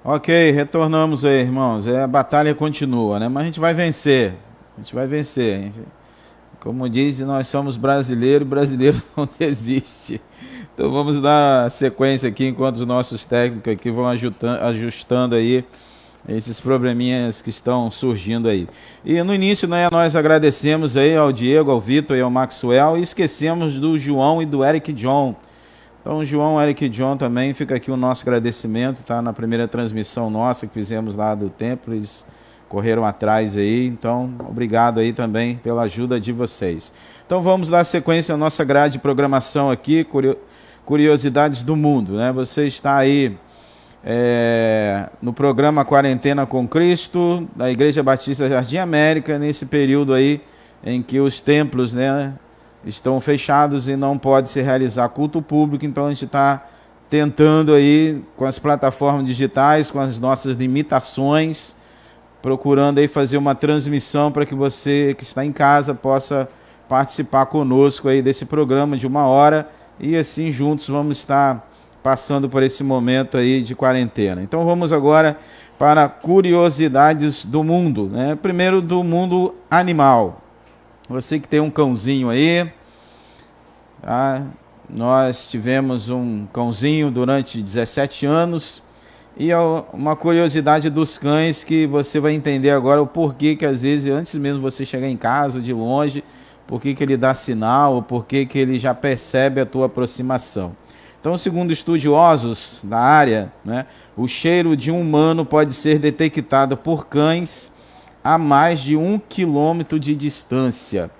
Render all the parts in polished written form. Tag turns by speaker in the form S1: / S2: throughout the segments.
S1: Ok, retornamos aí, irmãos. A batalha continua, né? Mas a gente vai vencer. A gente vai vencer. Como diz, nós somos brasileiros, brasileiro não desiste. Então vamos dar sequência aqui enquanto os nossos técnicos aqui vão ajustando aí esses probleminhas que estão surgindo aí. E no início, né, nós agradecemos aí ao Diego, ao Vitor e ao Maxwell, e esquecemos do João e do Eric John. Então, João, Eric e John também, fica aqui o nosso agradecimento, tá? Na primeira transmissão nossa que fizemos lá do templo, eles correram atrás aí, então, obrigado aí também pela ajuda de vocês. Então, vamos dar sequência à nossa grade de programação aqui, Curiosidades do Mundo, né? Você está aí no programa Quarentena com Cristo, da Igreja Batista Jardim América, nesse período aí em que os templos, né, estão fechados e não pode se realizar culto público, então a gente está tentando aí com as plataformas digitais, com as nossas limitações, procurando aí fazer uma transmissão para que você que está em casa possa participar conosco aí desse programa de 1 hora e assim juntos vamos estar passando por esse momento aí de quarentena. Então vamos agora para curiosidades do mundo, né? Primeiro do mundo animal. Você que tem um cãozinho aí, tá? Nós tivemos um cãozinho durante 17 anos e é uma curiosidade dos cães que você vai entender agora o porquê que às vezes, antes mesmo você chegar em casa de longe, porquê que ele dá sinal, ou porquê que ele já percebe a tua aproximação. Então, segundo estudiosos da área, né, o cheiro de um humano pode ser detectado por cães a mais de 1 quilômetro de distância.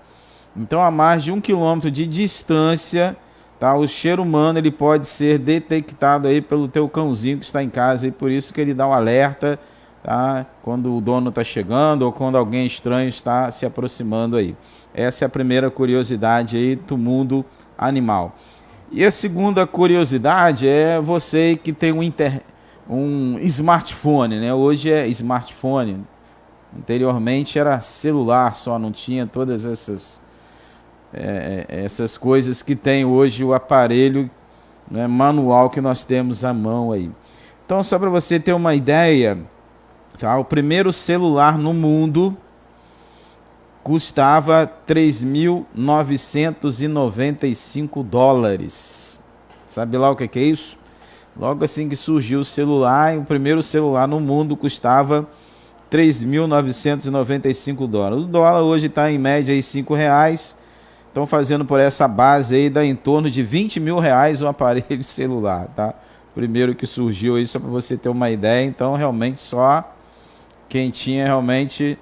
S1: Então, a mais de 1 quilômetro de distância, tá, o cheiro humano ele pode ser detectado aí pelo teu cãozinho que está em casa, e por isso que ele dá um alerta, tá, quando o dono está chegando ou quando alguém estranho está se aproximando aí. Essa é a primeira curiosidade aí do mundo animal. E a segunda curiosidade é você que tem um smartphone, né? Hoje é smartphone. Anteriormente era celular só, não tinha todas essas coisas que tem hoje o aparelho, né, manual que nós temos à mão aí. Então, só para você ter uma ideia, tá, o primeiro celular no mundo custava $3.995. Sabe lá o que é isso? Logo assim que surgiu o celular, o primeiro celular no mundo custava $3.995. O dólar hoje está em média aí R$5. Estão fazendo por essa base aí, dá em torno de R$20.000 um aparelho celular, tá? Primeiro que surgiu aí, só para você ter uma ideia. Então, realmente, só quem tinha realmente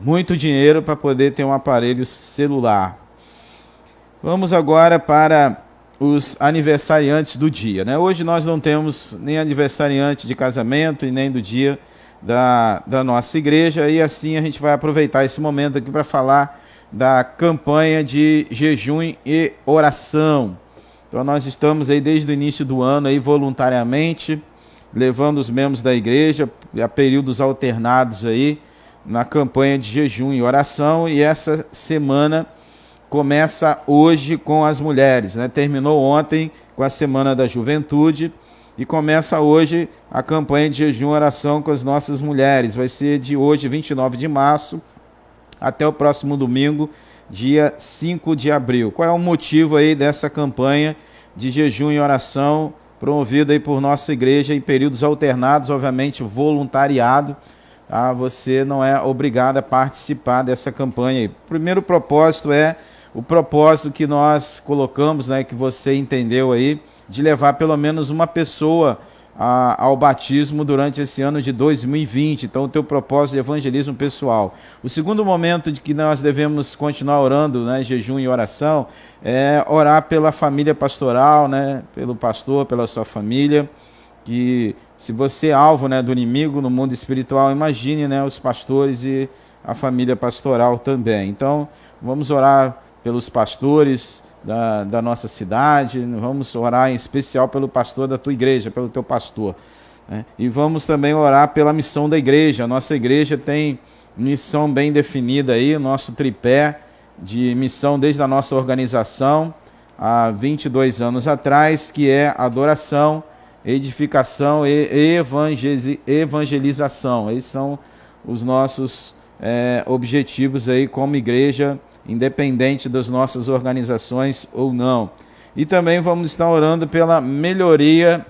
S1: muito dinheiro para poder ter um aparelho celular. Vamos agora para os aniversariantes do dia, né? Hoje nós não temos nem aniversariante de casamento e nem do dia da nossa igreja, e assim a gente vai aproveitar esse momento aqui para falar da campanha de jejum e oração. Então nós estamos aí desde o início do ano aí voluntariamente levando os membros da igreja a períodos alternados aí na campanha de jejum e oração, e essa semana começa hoje com as mulheres, né? Terminou ontem com a Semana da Juventude e começa hoje a campanha de jejum e oração com as nossas mulheres. Vai ser de hoje, 29 de março, até o próximo domingo, dia 5 de abril. Qual é o motivo aí dessa campanha de jejum e oração promovida aí por nossa igreja em períodos alternados, obviamente voluntariado? Você não é obrigado a participar dessa campanha aí. O primeiro propósito é o propósito que nós colocamos, né, que você entendeu aí, de levar pelo menos uma pessoa ao batismo durante esse ano de 2020. Então, o teu propósito de evangelismo pessoal. O segundo momento de que nós devemos continuar orando, né, jejum e oração, é orar pela família pastoral, né, pelo pastor, pela sua família, que se você é alvo, né, do inimigo no mundo espiritual, imagine, né, os pastores e a família pastoral também. Então, vamos orar pelos pastores da nossa cidade, vamos orar em especial pelo pastor da tua igreja, pelo teu pastor, né? E vamos também orar pela missão da igreja. A nossa igreja tem missão bem definida aí, o nosso tripé de missão desde a nossa organização, há 22 anos atrás, que é adoração, edificação e evangelização. Esses são os nossos objetivos aí como igreja, independente das nossas organizações ou não. E também vamos estar orando pela melhoria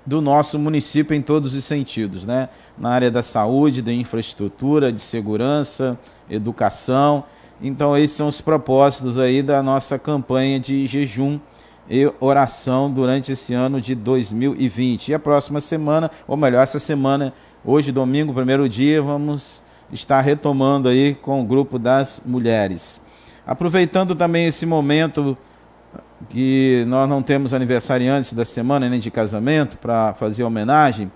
S1: do nosso município em todos os sentidos, né? Na área da saúde, da infraestrutura, de segurança, educação. Então esses são os propósitos aí da nossa campanha de jejum e oração durante esse ano de 2020. E a próxima semana, ou melhor, essa semana, hoje domingo, primeiro dia, vamos estar retomando aí com o grupo das mulheres. Aproveitando também esse momento que nós não temos aniversariantes da semana, nem de casamento, para fazer homenagem,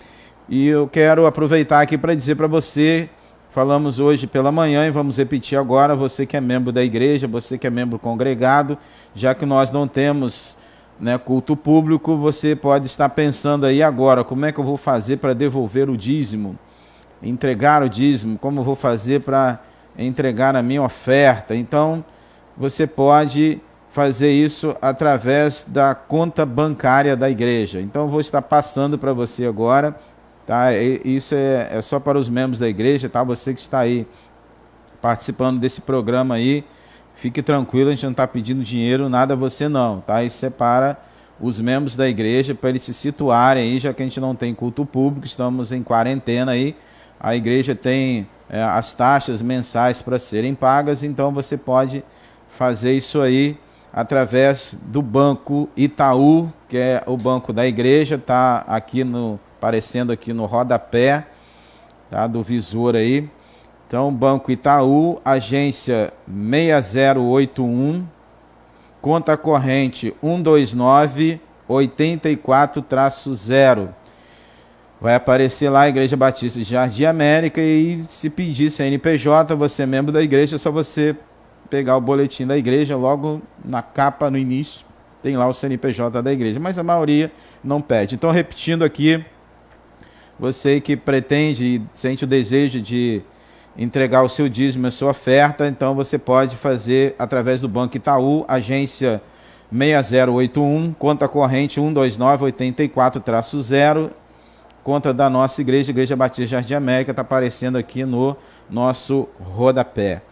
S1: e eu quero aproveitar aqui para dizer para você, falamos hoje pela manhã e vamos repetir agora, você que é membro da igreja, você que é membro congregado, já que nós não temos, né, culto público, você pode estar pensando aí agora, como é que eu vou fazer para devolver o dízimo, entregar o dízimo, como eu vou fazer para entregar a minha oferta. Então, você pode fazer isso através da conta bancária da igreja. Então eu vou estar passando para você agora, tá? Isso é só para os membros da igreja, tá? Você que está aí participando desse programa aí, fique tranquilo, a gente não está pedindo dinheiro, nada a você não, tá? Isso é para os membros da igreja, para eles se situarem aí, já que a gente não tem culto público, estamos em quarentena aí, a igreja tem as taxas mensais para serem pagas, então você pode fazer isso aí através do Banco Itaú, que é o banco da igreja, está aqui aparecendo aqui no rodapé, tá, do visor aí. Então, Banco Itaú, agência 6081, conta corrente 129-84-0. Vai aparecer lá a Igreja Batista de Jardim América e se pedir CNPJ, você é membro da igreja, é só você pegar o boletim da igreja, logo na capa, no início, tem lá o CNPJ da igreja, mas a maioria não pede. Então, repetindo aqui, você que pretende e sente o desejo de entregar o seu dízimo, a sua oferta, então você pode fazer através do Banco Itaú, agência 6081, conta corrente 129-84-0, conta da nossa igreja, Igreja Batista Jardim América, está aparecendo aqui no nosso rodapé.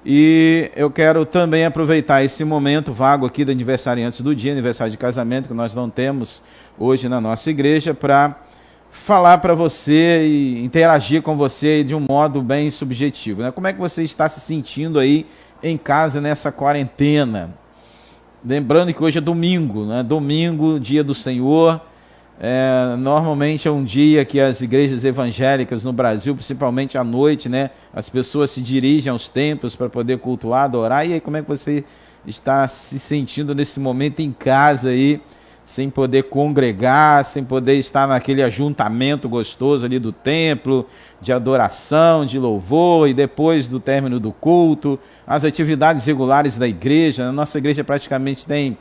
S1: E eu quero também aproveitar esse momento vago aqui do aniversariante do dia, aniversário de casamento, que nós não temos hoje na nossa igreja, para falar para você e interagir com você de um modo bem subjetivo, né? Como é que você está se sentindo aí em casa nessa quarentena? Lembrando que hoje é domingo, né? Domingo, dia do Senhor. Normalmente é um dia que as igrejas evangélicas no Brasil, principalmente à noite, né, as pessoas se dirigem aos templos para poder cultuar, adorar. E aí, como é que você está se sentindo nesse momento em casa aí, sem poder congregar, sem poder estar naquele ajuntamento gostoso ali do templo, de adoração, de louvor, e depois do término do culto, as atividades regulares da igreja? A nossa igreja praticamente tem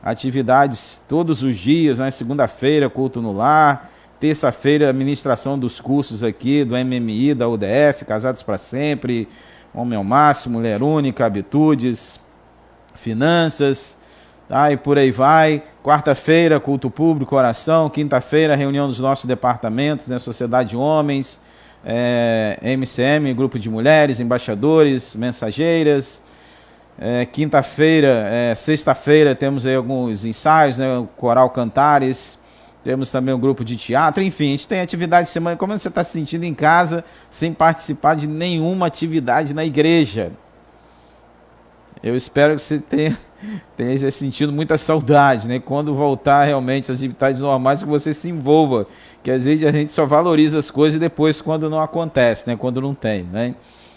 S1: atividades todos os dias, né? Segunda-feira, culto no lar, terça-feira, administração dos cursos aqui do MMI, da UDF, Casados para Sempre, Homem ao Máximo, Mulher Única, Habitudes, Finanças, tá? E por aí vai. Quarta-feira, culto público, oração. Quinta-feira, reunião dos nossos departamentos, né? Sociedade de Homens, MCM, Grupo de Mulheres, Embaixadores, Mensageiras. Sexta-feira temos aí alguns ensaios, né? O Coral Cantares, temos também um grupo de teatro, enfim, a gente tem atividade de semana. Como você está se sentindo em casa sem participar de nenhuma atividade na igreja? Eu espero que você tenha sentido muita saudade, né? Quando voltar realmente às atividades normais, que você se envolva, que às vezes a gente só valoriza as coisas depois quando não acontece, né? Quando não tem, né?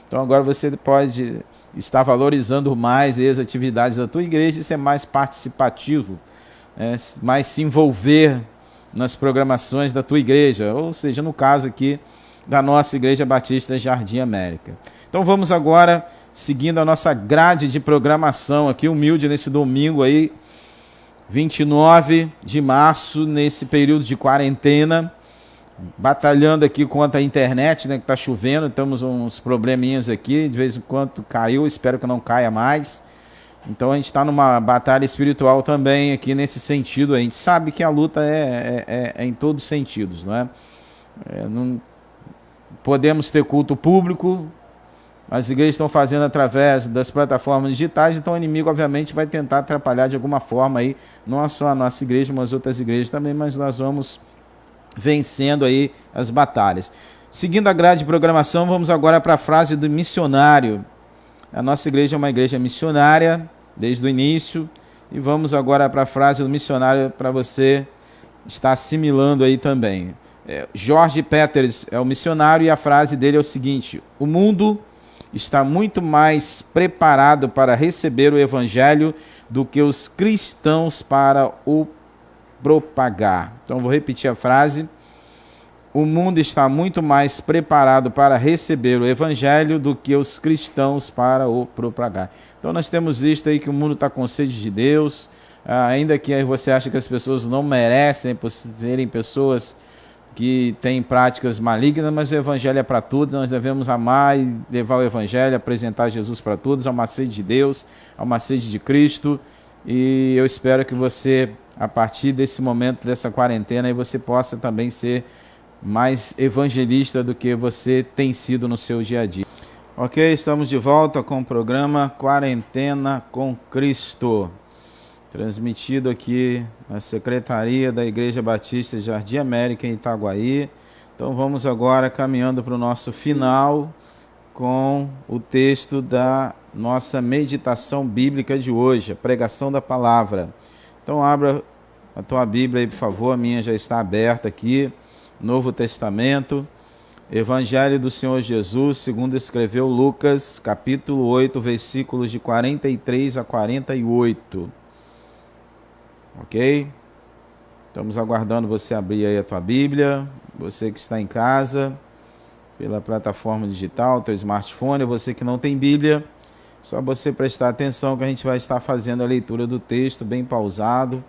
S1: Então agora você pode estar valorizando mais as atividades da tua igreja e ser mais participativo, mais se envolver nas programações da tua igreja, ou seja, no caso aqui da nossa Igreja Batista Jardim América. Então vamos agora, seguindo a nossa grade de programação aqui, humilde nesse domingo aí, 29 de março, nesse período de quarentena, batalhando aqui contra a internet, né, que está chovendo, temos uns probleminhas aqui, de vez em quando caiu, espero que não caia mais, Então a gente está numa batalha espiritual também aqui nesse sentido. A gente sabe que a luta é em todos os sentidos, não é? Não podemos ter culto público, as igrejas estão fazendo através das plataformas digitais, então o inimigo obviamente vai tentar atrapalhar de alguma forma aí, não só a nossa igreja, mas outras igrejas também, mas nós vamos vencendo aí as batalhas. Seguindo a grade de programação, vamos agora para a frase do missionário. A nossa igreja é uma igreja missionária desde o início, e vamos agora para a frase do missionário para você estar assimilando aí também. George Peters é o missionário e a frase dele é o seguinte: o mundo está muito mais preparado para receber o evangelho do que os cristãos para o propagar. Então vou repetir a frase. O mundo está muito mais preparado para receber o evangelho do que os cristãos para o propagar. Então nós temos visto aí que o mundo está com sede de Deus, ainda que você ache que as pessoas não merecem por serem pessoas que têm práticas malignas, mas o evangelho é para todos, nós devemos amar e levar o evangelho, apresentar Jesus para todos, há uma sede de Deus, há uma sede de Cristo, e eu espero que você, a partir desse momento, dessa quarentena, aí você possa também ser mais evangelista do que você tem sido no seu dia a dia. Ok, estamos de volta com o programa Quarentena com Cristo, transmitido aqui na Secretaria da Igreja Batista Jardim América em Itaguaí. Então vamos agora caminhando para o nosso final com o texto da nossa meditação bíblica de hoje, a pregação da palavra. Então abra a tua Bíblia aí, por favor, a minha já está aberta aqui, Novo Testamento, Evangelho do Senhor Jesus, segundo escreveu Lucas, capítulo 8, versículos de 43 a 48. Ok? Estamos aguardando você abrir aí a tua Bíblia, você que está em casa, pela plataforma digital, teu smartphone, você que não tem Bíblia, só você prestar atenção que a gente vai estar fazendo a leitura do texto bem pausado,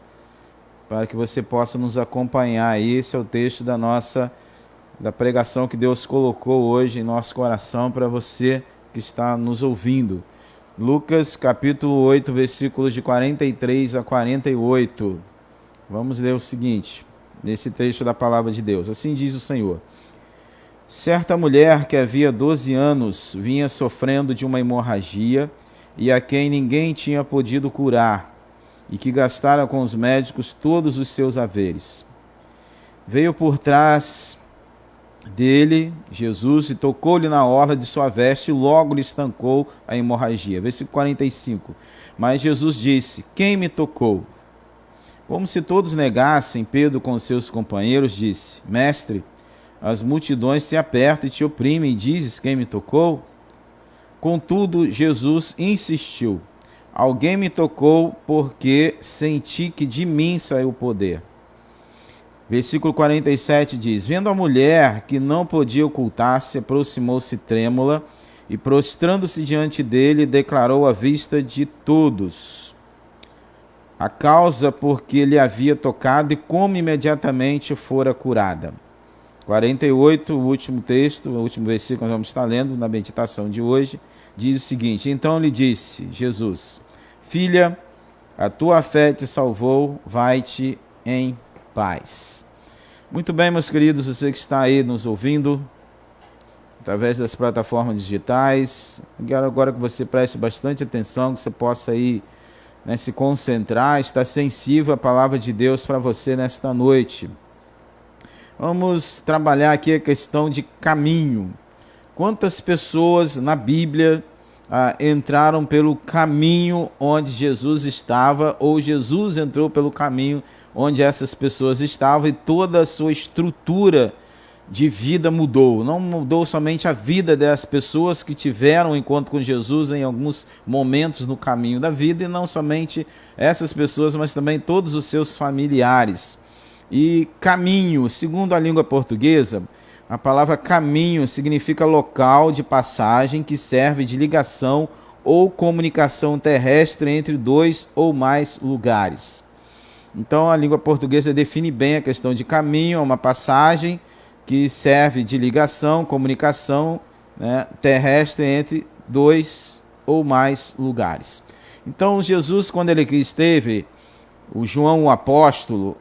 S1: para que você possa nos acompanhar aí. Esse é o texto da pregação que Deus colocou hoje em nosso coração para você que está nos ouvindo. Lucas capítulo 8, versículos de 43 a 48. Vamos ler o seguinte, nesse trecho da palavra de Deus. Assim diz o Senhor: certa mulher que havia 12 anos vinha sofrendo de uma hemorragia e a quem ninguém tinha podido curar, e que gastara com os médicos todos os seus haveres. Veio por trás dele, Jesus, e tocou-lhe na orla de sua veste, e logo lhe estancou a hemorragia. Versículo 45. Mas Jesus disse: quem me tocou? Como se todos negassem, Pedro com seus companheiros disse: mestre, as multidões te apertam e te oprimem, e dizes: quem me tocou? Contudo, Jesus insistiu: alguém me tocou, porque senti que de mim saiu o poder. Versículo 47 diz: vendo a mulher que não podia ocultar-se, aproximou-se trêmula e, prostrando-se diante dele, declarou à vista de todos a causa por que lhe havia tocado e como imediatamente fora curada. 48, o último texto, o último versículo que nós vamos estar lendo na meditação de hoje, diz o seguinte: então lhe disse Jesus: filha, a tua fé te salvou, vai-te em paz. Muito bem, meus queridos, você que está aí nos ouvindo através das plataformas digitais, quero agora que você preste bastante atenção, que você possa aí, se concentrar, estar sensível à palavra de Deus para você nesta noite. Vamos trabalhar aqui a questão de caminho. Quantas pessoas na Bíblia entraram pelo caminho onde Jesus estava, ou Jesus entrou pelo caminho onde essas pessoas estavam, e toda a sua estrutura de vida mudou? Não mudou somente a vida das pessoas que tiveram um encontro com Jesus em alguns momentos no caminho da vida, e não somente essas pessoas, mas também todos os seus familiares. E caminho, segundo a língua portuguesa, a palavra caminho significa local de passagem que serve de ligação ou comunicação terrestre entre dois ou mais lugares. Então a língua portuguesa define bem a questão de caminho, uma passagem que serve de ligação, comunicação terrestre entre dois ou mais lugares. Então Jesus, quando ele aqui esteve, o João o apóstolo,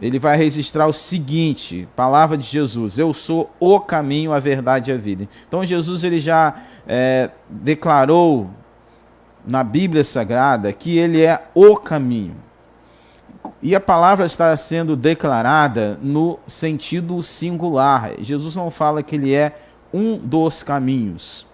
S1: ele vai registrar o seguinte, palavra de Jesus: eu sou o caminho, a verdade e a vida. Então Jesus ele já declarou na Bíblia Sagrada que ele é o caminho. E a palavra está sendo declarada no sentido singular. Jesus não fala que ele é um dos caminhos.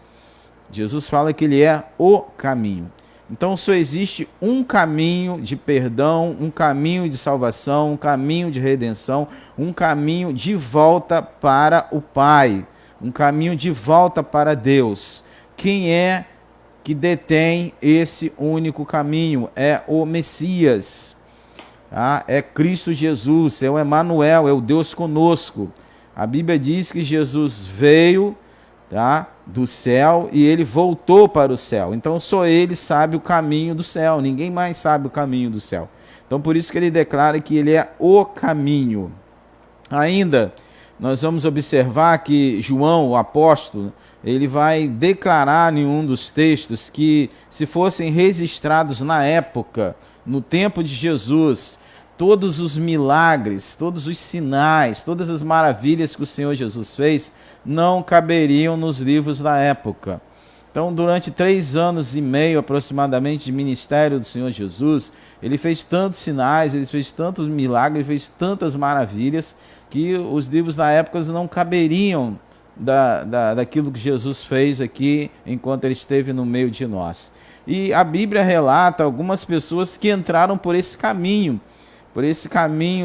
S1: Jesus fala que ele é o caminho. Então só existe um caminho de perdão, um caminho de salvação, um caminho de redenção, um caminho de volta para o Pai, um caminho de volta para Deus. Quem é que detém esse único caminho? É o Messias. É Cristo Jesus, é o Emanuel, é o Deus conosco. A Bíblia diz que Jesus veio do céu e ele voltou para o céu. Então só ele sabe o caminho do céu, ninguém mais sabe o caminho do céu. Então por isso que ele declara que ele é o caminho. Ainda nós vamos observar que João, o apóstolo, ele vai declarar em um dos textos que se fossem registrados na época, no tempo de Jesus, todos os milagres, todos os sinais, todas as maravilhas que o Senhor Jesus fez, não caberiam nos livros da época. Então, durante 3 anos e meio aproximadamente de ministério do Senhor Jesus, ele fez tantos sinais, ele fez tantos milagres, ele fez tantas maravilhas, que os livros da época não caberiam daquilo que Jesus fez aqui enquanto ele esteve no meio de nós. E a Bíblia relata algumas pessoas que entraram por esse caminho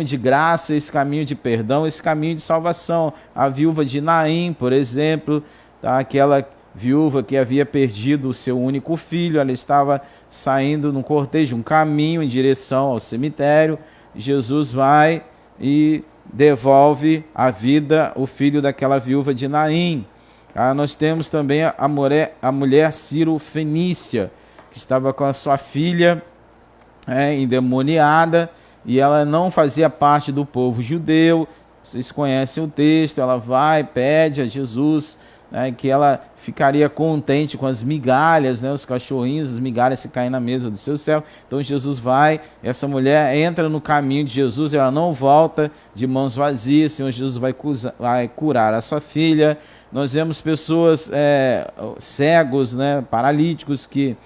S1: de graça, esse caminho de perdão, esse caminho de salvação. A viúva de Naim, por exemplo, aquela viúva que havia perdido o seu único filho, ela estava saindo num cortejo, um caminho em direção ao cemitério. Jesus vai e devolve a vida o filho daquela viúva de Naim. Nós temos também a mulher Ciro-fenícia, que estava com a sua filha endemoniada, e ela não fazia parte do povo judeu. Vocês conhecem o texto. Ela vai, pede a Jesus que ela ficaria contente com as migalhas, os cachorrinhos, as migalhas que caem na mesa do seu céu. Então Jesus vai, essa mulher entra no caminho de Jesus, ela não volta de mãos vazias. O Senhor Jesus vai curar a sua filha. Nós vemos pessoas cegos, paralíticos, que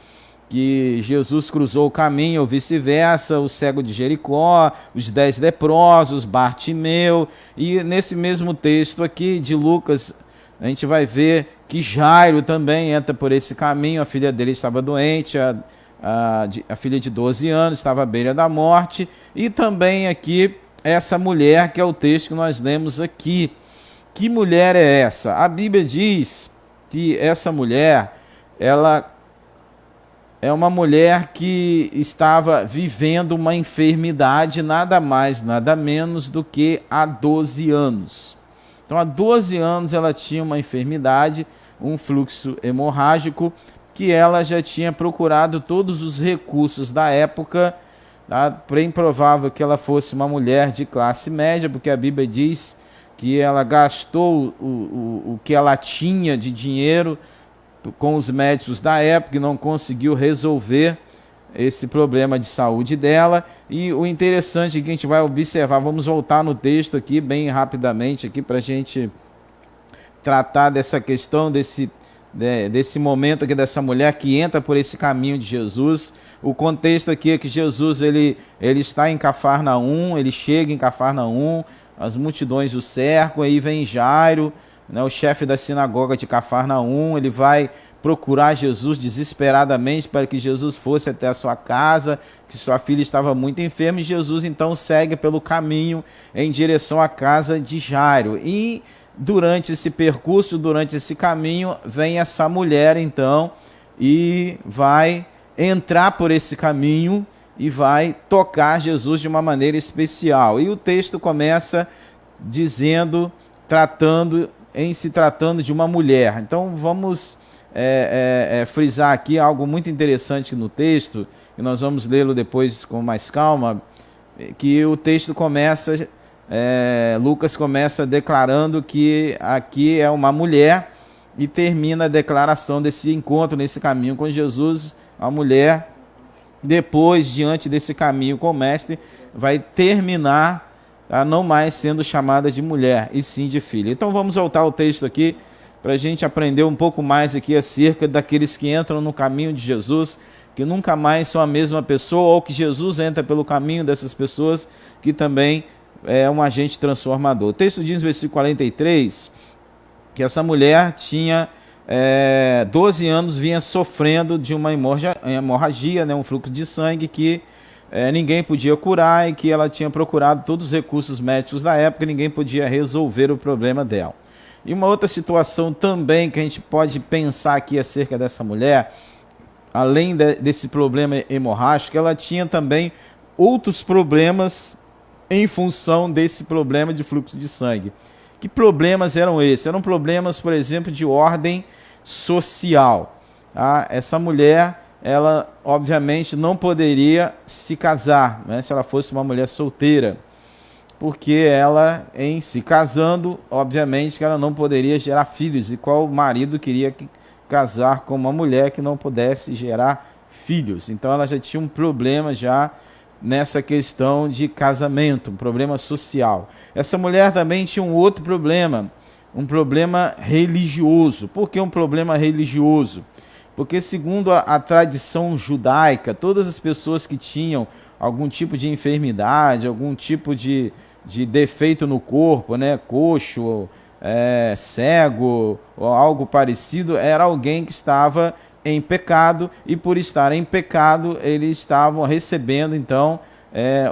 S1: Jesus cruzou o caminho, ou vice-versa, o cego de Jericó, os 10 leprosos, Bartimeu. E nesse mesmo texto aqui de Lucas, a gente vai ver que Jairo também entra por esse caminho. A filha dele estava doente, a filha de 12 anos, estava à beira da morte. E também aqui essa mulher, que é o texto que nós lemos aqui. Que mulher é essa? A Bíblia diz que essa mulher, ela é uma mulher que estava vivendo uma enfermidade nada mais, nada menos do que há 12 anos. Então, há 12 anos ela tinha uma enfermidade, um fluxo hemorrágico, que ela já tinha procurado todos os recursos da época. Bem provável que ela fosse uma mulher de classe média, porque a Bíblia diz que ela gastou o que ela tinha de dinheiro com os médicos da época e não conseguiu resolver esse problema de saúde dela. E o interessante é que a gente vai observar, vamos voltar no texto aqui bem rapidamente aqui para a gente tratar dessa questão, desse momento aqui dessa mulher que entra por esse caminho de Jesus. O contexto aqui é que Jesus ele está em Cafarnaum, ele chega em Cafarnaum, as multidões o cercam, aí vem Jairo, o chefe da sinagoga de Cafarnaum. Ele vai procurar Jesus desesperadamente para que Jesus fosse até a sua casa, que sua filha estava muito enferma, e Jesus então segue pelo caminho em direção à casa de Jairo. E durante esse percurso, durante esse caminho, vem essa mulher então e vai entrar por esse caminho e vai tocar Jesus de uma maneira especial. E o texto começa dizendo, se tratando de uma mulher. Então vamos frisar aqui algo muito interessante no texto, e nós vamos lê-lo depois com mais calma, que o texto começa, Lucas começa declarando que aqui é uma mulher, e termina a declaração desse encontro nesse caminho com Jesus, a mulher depois, diante desse caminho com o mestre, vai terminar não mais sendo chamada de mulher, e sim de filha. Então vamos voltar ao texto aqui, para a gente aprender um pouco mais aqui acerca daqueles que entram no caminho de Jesus, que nunca mais são a mesma pessoa, ou que Jesus entra pelo caminho dessas pessoas, que também é um agente transformador. O texto diz no versículo 43, que essa mulher tinha 12 anos, vinha sofrendo de uma hemorragia, né, um fluxo de sangue que ninguém podia curar, e que ela tinha procurado todos os recursos médicos da época, e ninguém podia resolver o problema dela. E uma outra situação também que a gente pode pensar aqui acerca dessa mulher, além desse problema hemorrágico, ela tinha também outros problemas em função desse problema de fluxo de sangue. Que problemas eram esses? Eram problemas, por exemplo, de ordem social. Essa mulher, ela obviamente não poderia se casar, né, se ela fosse uma mulher solteira, porque ela, em se casando, obviamente que ela não poderia gerar filhos, e qual marido queria casar com uma mulher que não pudesse gerar filhos? Então ela já tinha um problema já nessa questão de casamento, um problema social. Essa mulher também tinha um outro problema, um problema religioso. Por que um problema religioso? Porque segundo a tradição judaica, todas as pessoas que tinham algum tipo de enfermidade, algum tipo de defeito no corpo, né, coxo, cego ou algo parecido, era alguém que estava em pecado, e por estar em pecado eles estavam recebendo então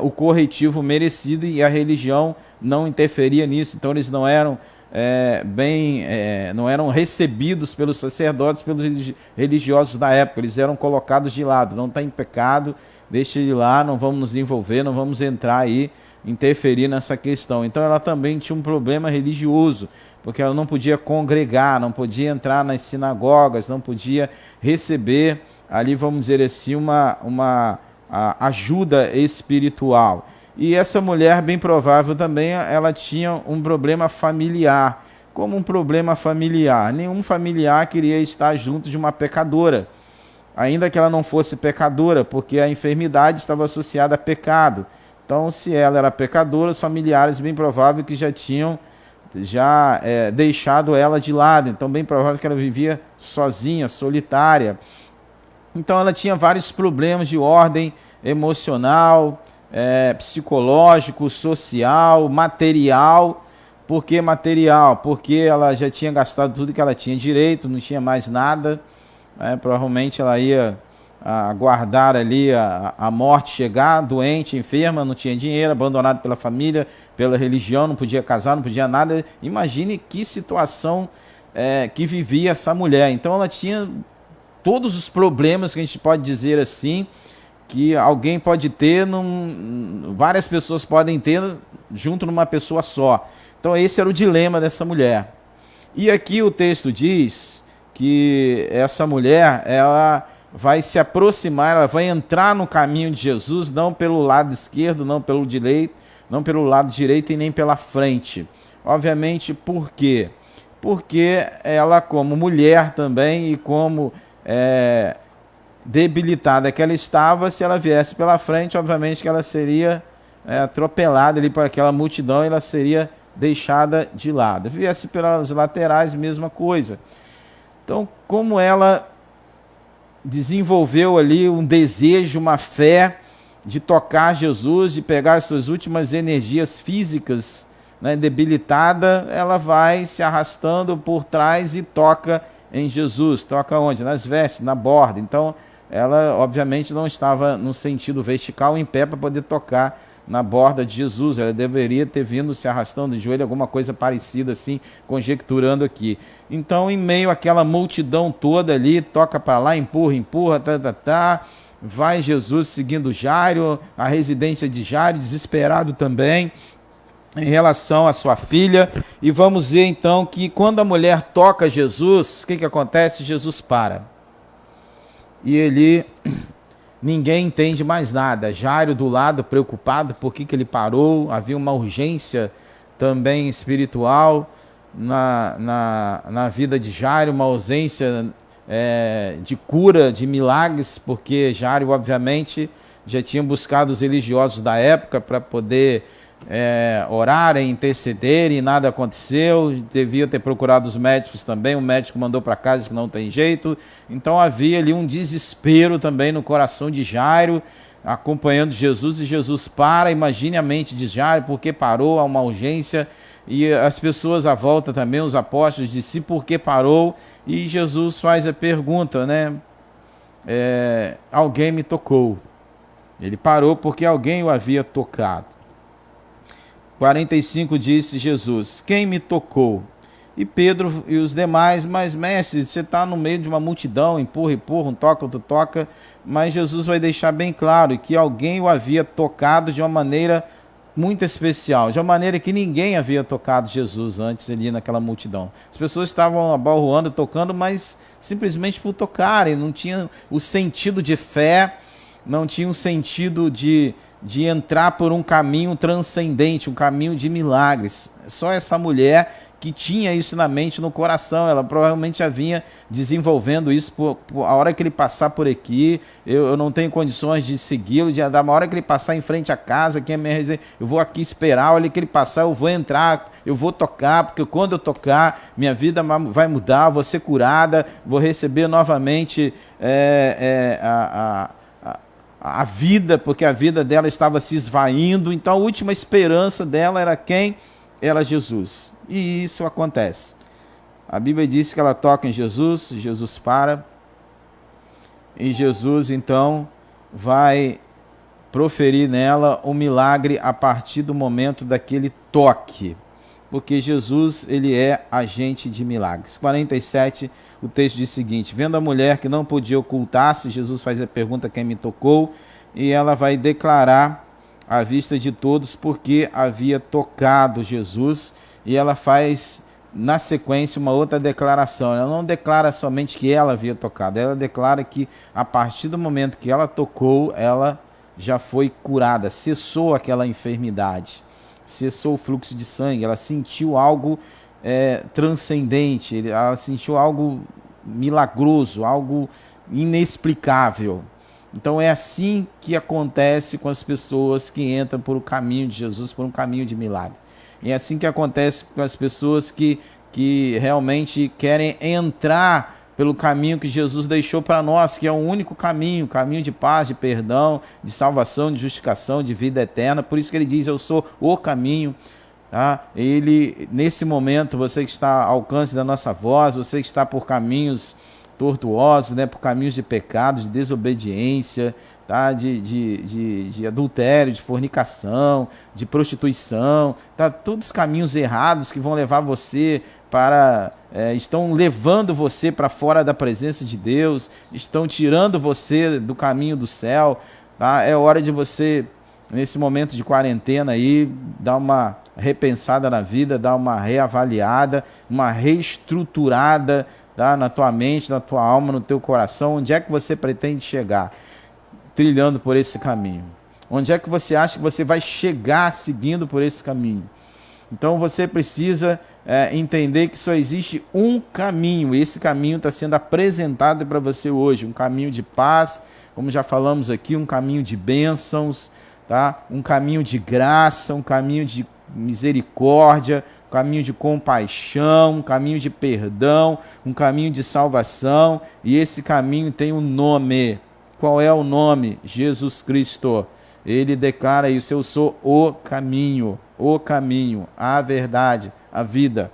S1: o corretivo merecido, e a religião não interferia nisso. Então eles não eram não eram recebidos pelos sacerdotes, pelos religiosos da época. Eles eram colocados de lado. Não está em pecado, deixa ele lá, não vamos nos envolver, não vamos entrar aí, interferir nessa questão. Então ela também tinha um problema religioso, porque ela não podia congregar, não podia entrar nas sinagogas, não podia receber ali, vamos dizer assim, uma ajuda espiritual. E essa mulher, bem provável também, ela tinha um problema familiar. Como um problema familiar? Nenhum familiar queria estar junto de uma pecadora, ainda que ela não fosse pecadora, porque a enfermidade estava associada a pecado. Então, se ela era pecadora, os familiares, bem provável que já tinham deixado ela de lado. Então, bem provável que ela vivia sozinha, solitária. Então, ela tinha vários problemas de ordem emocional, psicológico, social, material. Por que material? Porque ela já tinha gastado tudo que ela tinha direito, não tinha mais nada. Provavelmente ela ia aguardar ali a morte chegar, doente, enferma, não tinha dinheiro, abandonado pela família, pela religião, não podia casar, não podia nada. Imagine que situação que vivia essa mulher. Então ela tinha todos os problemas que a gente pode dizer assim, que alguém pode ter, várias pessoas podem ter junto numa pessoa só. Então esse era o dilema dessa mulher. E aqui o texto diz que essa mulher, ela vai se aproximar, ela vai entrar no caminho de Jesus, não pelo lado esquerdo, não pelo direito, não pelo lado direito e nem pela frente. Obviamente, por quê? Porque ela, como mulher também, e como debilitada que ela estava, se ela viesse pela frente, obviamente que ela seria atropelada ali por aquela multidão, e ela seria deixada de lado. Viesse pelas laterais, mesma coisa. Então, como ela desenvolveu ali um desejo, uma fé de tocar Jesus, de pegar as suas últimas energias físicas, né, debilitada, ela vai se arrastando por trás e toca em Jesus. Toca onde? Nas vestes, na borda. Então, ela obviamente não estava no sentido vertical em pé para poder tocar na borda de Jesus. Ela deveria ter vindo se arrastando de joelho, alguma coisa parecida assim, conjecturando aqui. Então, em meio àquela multidão toda ali, toca para lá, empurra, vai Jesus seguindo Jairo, a residência de Jairo, desesperado também em relação à sua filha. E vamos ver então que quando a mulher toca Jesus, o que acontece? Jesus para. E ele... ninguém entende mais nada. Jairo do lado, preocupado, por que ele parou? Havia uma urgência também espiritual na vida de Jairo, uma ausência de cura, de milagres, porque Jairo, obviamente, já tinha buscado os religiosos da época para poder orarem, intercederem, e nada aconteceu. Devia ter procurado os médicos também, o médico mandou para casa que não tem jeito. Então havia ali um desespero também no coração de Jairo, acompanhando Jesus, e Jesus para. Imagine a mente de Jairo, porque parou, há uma urgência, e as pessoas à volta também, os apóstolos, disseram por que parou, e Jesus faz a pergunta, né? Alguém me tocou. Ele parou porque alguém o havia tocado. 45 disse Jesus: quem me tocou? E Pedro e os demais: mas mestre, você está no meio de uma multidão, empurra, um toca, outro toca. Mas Jesus vai deixar bem claro que alguém o havia tocado de uma maneira muito especial, de uma maneira que ninguém havia tocado Jesus antes ali naquela multidão. As pessoas estavam abalroando, tocando, mas simplesmente por tocarem, não tinha o sentido de fé, não tinha um sentido de entrar por um caminho transcendente, um caminho de milagres. Só essa mulher que tinha isso na mente, no coração. Ela provavelmente já vinha desenvolvendo isso a hora que ele passar por aqui. Eu não tenho condições de segui-lo, de andar. A hora que ele passar em frente à casa, que é minha residência, eu vou aqui esperar. Olha que ele passar, eu vou entrar, eu vou tocar, porque quando eu tocar, minha vida vai mudar, vou ser curada, vou receber novamente a vida, porque a vida dela estava se esvaindo. Então a última esperança dela era quem? Era Jesus. E isso acontece. A Bíblia diz que ela toca em Jesus, Jesus para, e Jesus então vai proferir nela um milagre a partir do momento daquele toque, porque Jesus, ele é agente de milagres. 47, o texto diz o seguinte: vendo a mulher que não podia ocultar-se, Jesus faz a pergunta: quem me tocou? E ela vai declarar à vista de todos porque havia tocado Jesus. E ela faz, na sequência, uma outra declaração. Ela não declara somente que ela havia tocado, ela declara que a partir do momento que ela tocou, ela já foi curada, cessou aquela enfermidade, cessou o fluxo de sangue, ela sentiu algo transcendente, ela sentiu algo milagroso, algo inexplicável. Então é assim que acontece com as pessoas que entram por o caminho de Jesus, por um caminho de milagre. É assim que acontece com as pessoas que realmente querem entrar pelo caminho que Jesus deixou para nós, que é o único caminho, caminho de paz, de perdão, de salvação, de justificação, de vida eterna. Por isso que ele diz: eu sou o caminho. Tá? Ele, nesse momento, você que está ao alcance da nossa voz, você que está por caminhos tortuosos, né, por caminhos de pecado, de desobediência, tá? de adultério, de fornicação, de prostituição, tá? Todos os caminhos errados que vão levar você para... estão levando você para fora da presença de Deus, estão tirando você do caminho do céu. Tá? É hora de você, nesse momento de quarentena aí, dar uma repensada na vida, dar uma reavaliada, uma reestruturada, tá? Na tua mente, na tua alma, no teu coração. Onde é que você pretende chegar trilhando por esse caminho? Onde é que você acha que você vai chegar seguindo por esse caminho? Então você precisa entender que só existe um caminho, e esse caminho está sendo apresentado para você hoje, um caminho de paz, como já falamos aqui, um caminho de bênçãos, tá? Um caminho de graça, um caminho de misericórdia, um caminho de compaixão, um caminho de perdão, um caminho de salvação, e esse caminho tem um nome. Qual é o nome? Jesus Cristo. Ele declara isso: eu sou o caminho, a verdade, a vida.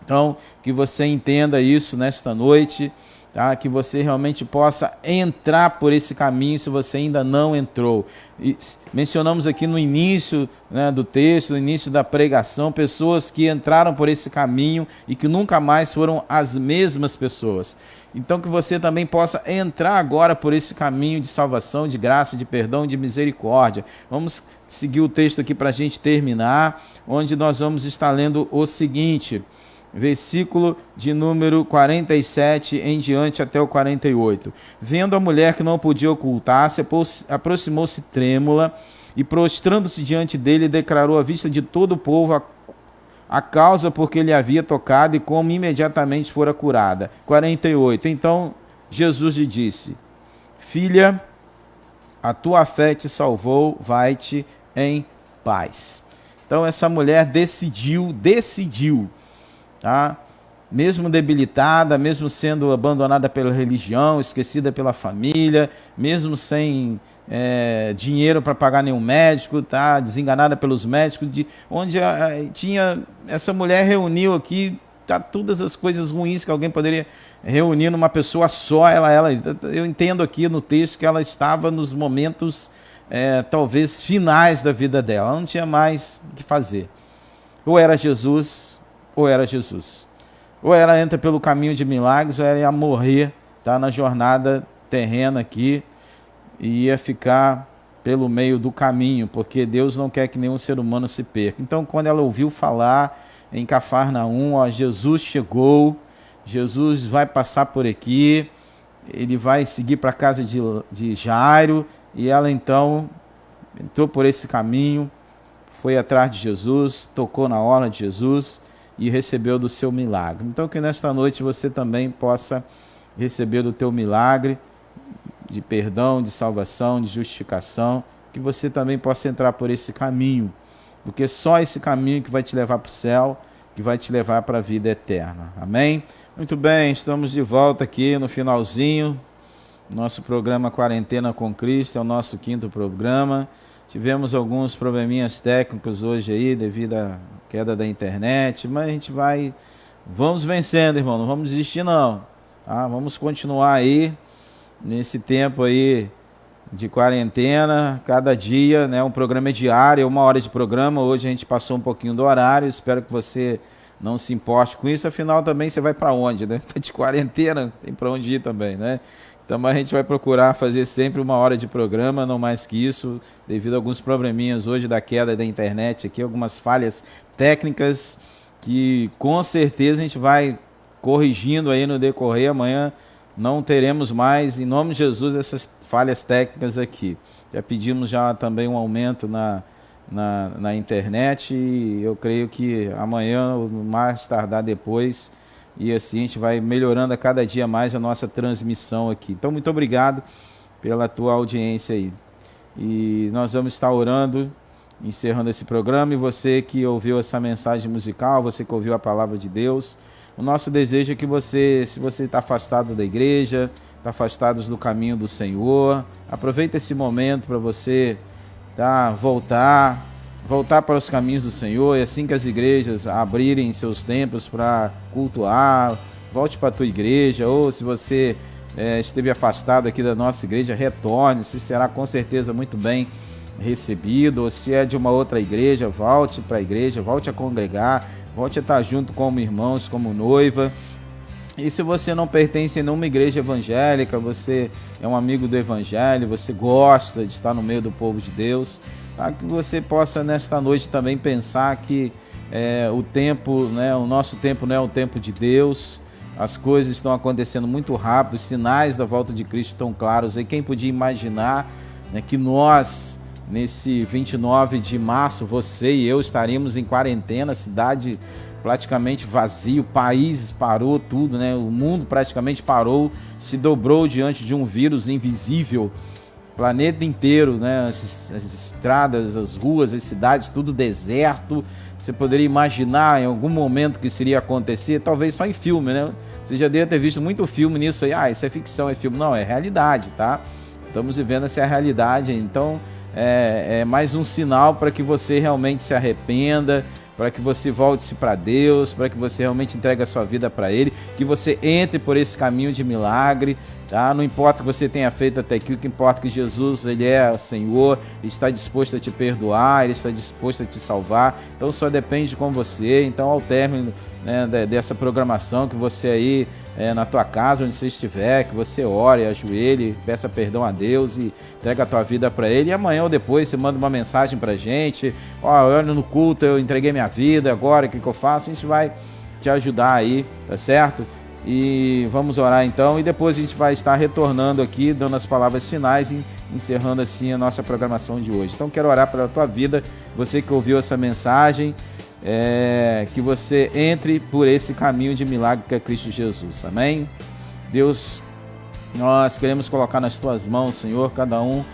S1: Então, que você entenda isso nesta noite, tá? Que você realmente possa entrar por esse caminho se você ainda não entrou. E mencionamos aqui no início, né, do texto, no início da pregação, pessoas que entraram por esse caminho e que nunca mais foram as mesmas pessoas. Então que você também possa entrar agora por esse caminho de salvação, de graça, de perdão, de misericórdia. Vamos seguir o texto aqui para a gente terminar, onde nós vamos estar lendo o seguinte: versículo de número 47 em diante até o 48. Vendo a mulher que não podia ocultar-se, aproximou-se trêmula e, prostrando-se diante dele, declarou à vista de todo o povo a causa porque ele havia tocado e como imediatamente fora curada. 48. Então Jesus lhe disse: filha, a tua fé te salvou, vai-te em paz. Então essa mulher decidiu, tá? Mesmo debilitada, mesmo sendo abandonada pela religião, esquecida pela família, mesmo sem dinheiro para pagar nenhum médico, tá? Desenganada pelos médicos, essa mulher reuniu aqui, tá, todas as coisas ruins que alguém poderia reunir numa pessoa só. Eu entendo aqui no texto que ela estava nos momentos talvez finais da vida dela, ela não tinha mais o que fazer. Ou era Jesus, ou era Jesus. Ou ela entra pelo caminho de milagres, ou ela ia morrer, tá, na jornada terrena aqui, e ia ficar pelo meio do caminho, porque Deus não quer que nenhum ser humano se perca. Então, quando ela ouviu falar em Cafarnaum, Jesus chegou, Jesus vai passar por aqui, ele vai seguir para a casa de Jairo, e ela então entrou por esse caminho, foi atrás de Jesus, tocou na orla de Jesus e recebeu do seu milagre. Então que nesta noite você também possa receber do teu milagre de perdão, de salvação, de justificação, que você também possa entrar por esse caminho, porque só esse caminho que vai te levar para o céu, que vai te levar para a vida eterna. Amém? Muito bem, estamos de volta aqui no finalzinho. Nosso programa Quarentena com Cristo é o nosso 5º programa. Tivemos alguns probleminhas técnicos hoje aí, devido à queda da internet, mas a gente vamos vencendo, irmão, não vamos desistir não, tá? Vamos continuar aí, nesse tempo aí de quarentena, cada dia, né? Um programa é diário, 1 hora de programa. Hoje a gente passou um pouquinho do horário, espero que você não se importe com isso, afinal também você vai para onde, né? Tá de quarentena, tem para onde ir também, né? Então a gente vai procurar fazer sempre 1 hora de programa, não mais que isso, devido a alguns probleminhas hoje da queda da internet aqui, algumas falhas técnicas que com certeza a gente vai corrigindo aí no decorrer. Amanhã não teremos mais, em nome de Jesus, essas falhas técnicas aqui. Já pedimos também um aumento na internet e eu creio que amanhã, ou mais tardar depois, e assim a gente vai melhorando a cada dia mais a nossa transmissão aqui. Então, muito obrigado pela tua audiência aí. E nós vamos estar orando, encerrando esse programa. E você que ouviu essa mensagem musical, você que ouviu a palavra de Deus, o nosso desejo é que você, se você está afastado da igreja, está afastado do caminho do Senhor, aproveita esse momento para você voltar para os caminhos do Senhor. E assim que as igrejas abrirem seus templos para cultuar, volte para a tua igreja. Ou se você esteve afastado aqui da nossa igreja, retorne, se será com certeza muito bem recebido. Ou se é de uma outra igreja, volte para a igreja, volte a congregar, volte a estar junto como irmãos, como noiva. E se você não pertence a nenhuma igreja evangélica, você é um amigo do evangelho, você gosta de estar no meio do povo de Deus, tá? Que você possa nesta noite também pensar que o tempo, né, o nosso tempo não é o tempo de Deus. As coisas estão acontecendo muito rápido, os sinais da volta de Cristo estão claros. E quem podia imaginar, né, que nós, nesse 29 de março, você e eu estaríamos em quarentena, cidade praticamente vazio, o país parou tudo, né? O mundo praticamente parou, se dobrou diante de um vírus invisível, planeta inteiro, né? As estradas, as ruas, as cidades, tudo deserto. Você poderia imaginar em algum momento que isso iria acontecer, talvez só em filme, né? Você já deve ter visto muito filme nisso aí, isso é ficção, é filme. Não, é realidade, tá? Estamos vivendo essa realidade, então é mais um sinal para que você realmente se arrependa, para que você volte-se para Deus, para que você realmente entregue a sua vida para Ele, que você entre por esse caminho de milagre, tá? Não importa o que você tenha feito até aqui, o que importa é que Jesus, Ele é o Senhor, Ele está disposto a te perdoar, Ele está disposto a te salvar, então só depende com você. Então, ao término, né, dessa programação, que você aí na tua casa, onde você estiver, que você ore, ajoelhe, peça perdão a Deus e entrega a tua vida para Ele. E amanhã ou depois você manda uma mensagem pra gente: olha, no culto eu entreguei minha vida, agora o que eu faço? A gente vai te ajudar aí, tá certo? E vamos orar então, e depois a gente vai estar retornando aqui, dando as palavras finais e encerrando assim a nossa programação de hoje. Então quero orar pela tua vida, você que ouviu essa mensagem, que você entre por esse caminho de milagre que é Cristo Jesus. Amém? Deus, nós queremos colocar nas tuas mãos, Senhor, cada um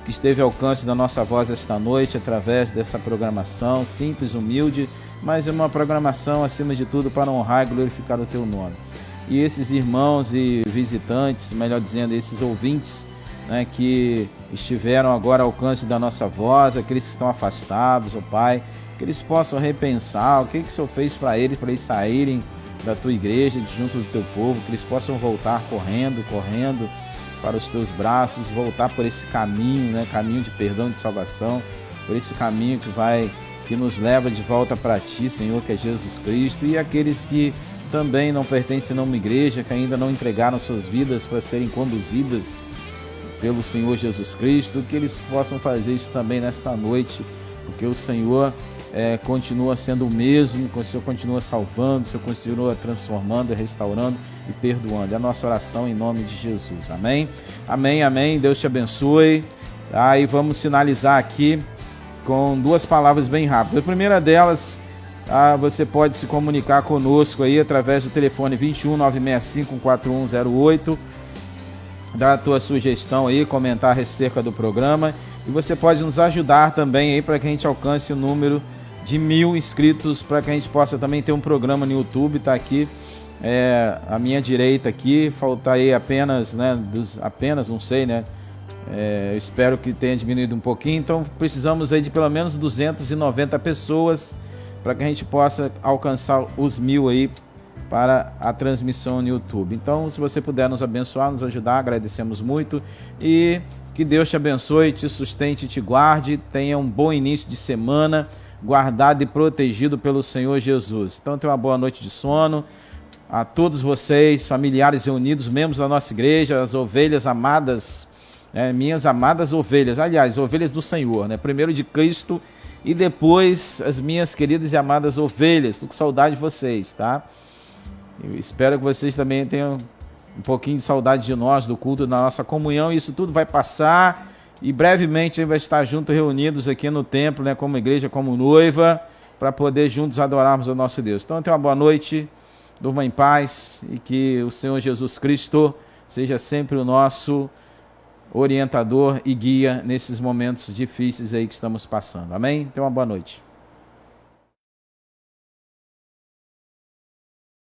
S1: que esteve ao alcance da nossa voz esta noite, através dessa programação simples, humilde, mas é uma programação, acima de tudo, para honrar e glorificar o teu nome. E esses irmãos e visitantes, melhor dizendo, esses ouvintes, né, que estiveram agora ao alcance da nossa voz, aqueles que estão afastados, ó Pai, que eles possam repensar o que o Senhor fez para eles saírem da tua igreja, junto do teu povo, que eles possam voltar correndo para os teus braços, voltar por esse caminho, né, caminho de perdão, de salvação, por esse caminho que nos leva de volta para ti, Senhor, que é Jesus Cristo, e aqueles que também não pertencem a uma igreja, que ainda não entregaram suas vidas para serem conduzidas pelo Senhor Jesus Cristo, que eles possam fazer isso também nesta noite, porque o Senhor continua sendo o mesmo, o Senhor continua salvando, o Senhor continua transformando, restaurando e perdoando. É a nossa oração em nome de Jesus. Amém? Amém, amém. Deus te abençoe. E vamos finalizar aqui com duas palavras bem rápidas. A primeira delas, você pode se comunicar conosco aí através do telefone 21 965 4108, dar a tua sugestão aí, comentar acerca do programa, e você pode nos ajudar também aí para que a gente alcance o número de 1000 inscritos, para que a gente possa também ter um programa no YouTube. Está aqui à minha direita aqui, falta aí apenas, né, não sei, né, eu espero que tenha diminuído um pouquinho, então precisamos aí de pelo menos 290 pessoas para que a gente possa alcançar os 1000 aí para a transmissão no YouTube. Então, se você puder nos abençoar, nos ajudar, agradecemos muito, e que Deus te abençoe, te sustente, te guarde, tenha um bom início de semana, guardado e protegido pelo Senhor Jesus. Então, tenha uma boa noite de sono. A todos vocês, familiares reunidos, membros da nossa igreja, as ovelhas amadas, minhas amadas ovelhas, aliás, ovelhas do Senhor, né? Primeiro de Cristo e depois as minhas queridas e amadas ovelhas. Estou com saudade de vocês, tá? Eu espero que vocês também tenham um pouquinho de saudade de nós, do culto, da nossa comunhão. Isso tudo vai passar e brevemente a gente vai estar juntos, reunidos aqui no templo, né, como igreja, como noiva, para poder juntos adorarmos o nosso Deus. Então, tenha uma boa noite, durma em paz, e que o Senhor Jesus Cristo seja sempre o nosso orientador e guia nesses momentos difíceis aí que estamos passando. Amém? Tenha uma boa noite.